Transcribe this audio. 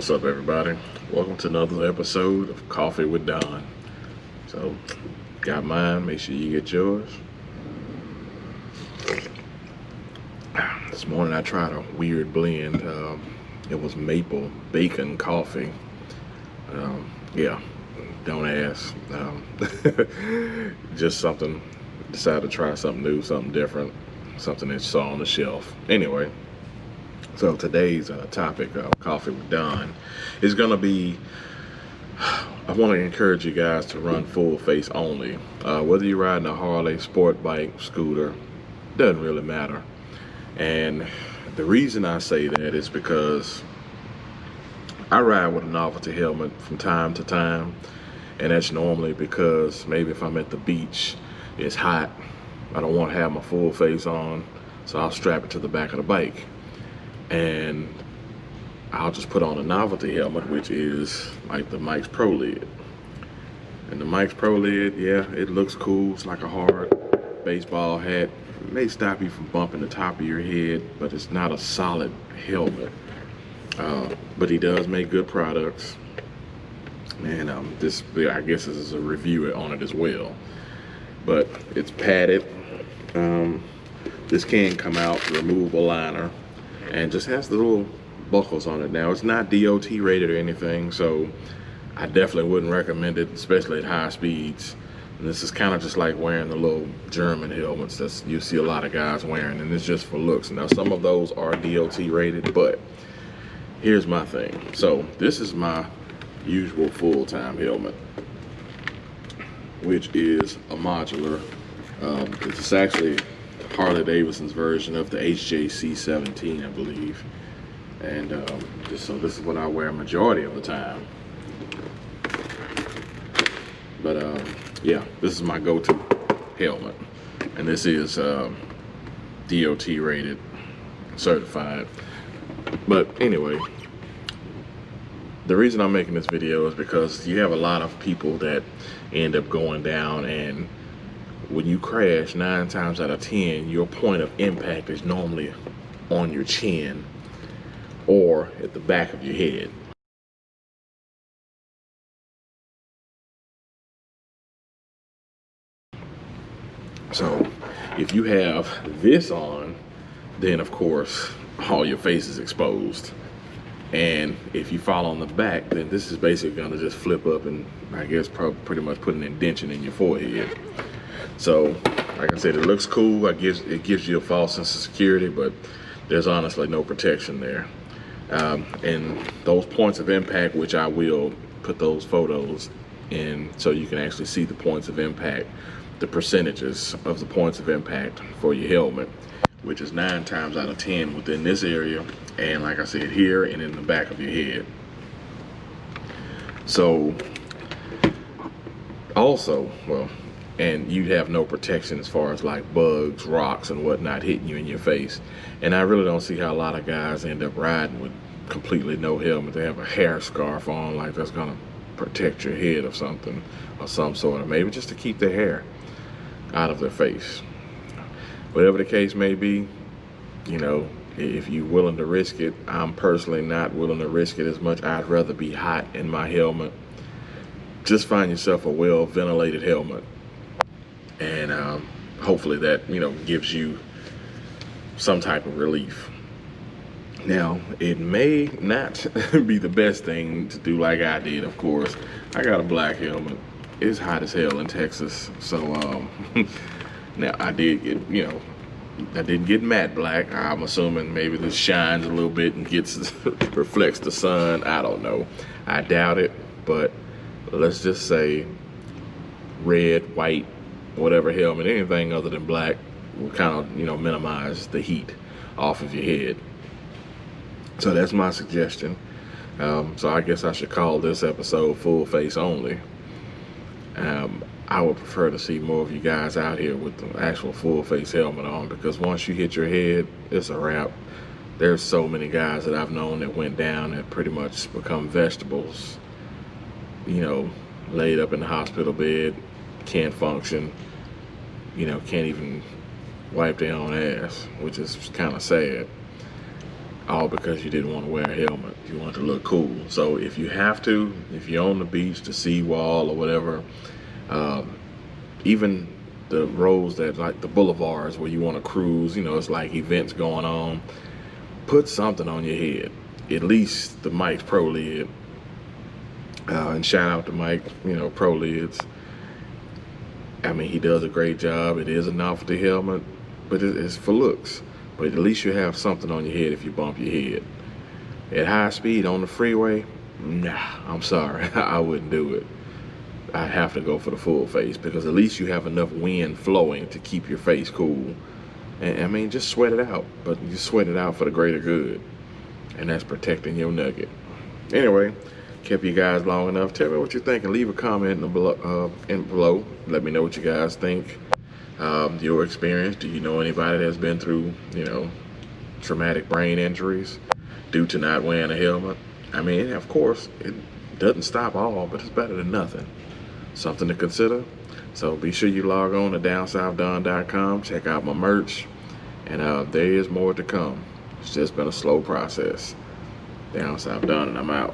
What's up, everybody? Welcome to another episode of Coffee with Don. So, got mine, make sure you get yours. This morning I tried a weird blend. It was maple bacon coffee. Yeah, don't ask. Just something, decided to try something new, something different, something that you saw on the shelf. Anyway. So today's topic of Coffee with Don is going to be, I want to encourage you guys to run full face only. Whether you're riding a Harley, sport bike, scooter, doesn't really matter. And the reason I say that is because I ride with a novelty helmet from time to time. And that's normally because maybe if I'm at the beach, it's hot, I don't want to have my full face on, so I'll strap it to the back of the bike. And I'll just put on a novelty helmet, which is like the Mike's Pro Lid. And the Mike's Pro Lid, yeah, it looks cool. It's like a hard baseball hat. It may stop you from bumping the top of your head, but it's not a solid helmet. But he does make good products. And I guess this is a review on it as well. But it's padded. This can come out, removable liner. And just has the little buckles on it. Now, it's not DOT rated or anything, so I definitely wouldn't recommend it, especially at high speeds. And this is kind of just like wearing the little German helmets that you see a lot of guys wearing, and it's just for looks. Now, some of those are DOT rated, but here's my thing. So this is my usual full-time helmet, which is a modular. It's actually Harley-Davidson's version of the HJC17, I believe. And so this is what I wear majority of the time. But yeah, this is my go-to helmet. And this is DOT rated, certified. But anyway, the reason I'm making this video is because you have a lot of people that end up going down, and when you crash, 9 times out of 10, your point of impact is normally on your chin or at the back of your head. So if you have this on, then of course all your face is exposed. And if you fall on the back, then this is basically going to just flip up and I guess pretty much put an indentation in your forehead. So, like I said, it looks cool. It gives you a false sense of security, but there's honestly no protection there. And those points of impact, which I will put those photos in so you can actually see the points of impact, the percentages of the points of impact for your helmet, which is 9 times out of 10 within this area, and like I said, here and in the back of your head. So, also, well, and you have no protection as far as like bugs, rocks, and whatnot hitting you in your face. And I really don't see how a lot of guys end up riding with completely no helmet. They have a hair scarf on, like that's gonna protect your head of something, or some sort of, maybe just to keep their hair out of their face. Whatever the case may be, you know, if you're willing to risk it, I'm personally not willing to risk it as much. I'd rather be hot in my helmet. Just find yourself a well-ventilated helmet. And hopefully that, you know, gives you some type of relief. Now, it may not be the best thing to do like I did, of course. I got a black helmet. It's hot as hell in Texas. So, now I did get, you know, I didn't get matte black. I'm assuming maybe this shines a little bit and reflects the sun. I don't know. I doubt it, but let's just say red, white, whatever helmet, anything other than black will kind of, you know, minimize the heat off of your head. So that's my suggestion. So I guess I should call this episode full face only. I would prefer to see more of you guys out here with the actual full face helmet on, because once you hit your head, it's a wrap. There's so many guys that I've known that went down that pretty much become vegetables, you know, laid up in the hospital bed, can't function, you know, can't even wipe their own ass, which is kind of sad. all because you didn't want to wear a helmet. You wanted to look cool. So if you have to, if you're on the beach, the seawall or whatever, um, even the roads that like the boulevards where you want to cruise, you know, it's like events going on, put something on your head. At least the Mike's Pro Lid. And shout out to Mike, you know, Pro Lids. I mean, he does a great job. It is a novelty helmet, but it's for looks. But at least you have something on your head if you bump your head. At high speed on the freeway, nah, I'm sorry, I wouldn't do it. I'd have to go for the full face because at least you have enough wind flowing to keep your face cool. And I mean, just sweat it out, but you sweat it out for the greater good. And that's protecting your nugget. Anyway, kept you guys long enough. Tell me what you think and leave a comment below. Let me know what you guys think. Your experience. Do you know anybody that's been through, you know, traumatic brain injuries due to not wearing a helmet? I mean, of course, it doesn't stop all, but it's better than nothing. Something to consider. So be sure you log on to downsouthdawn.com, check out my merch, and there is more to come. It's just been a slow process. Down South Dawn, and I'm out.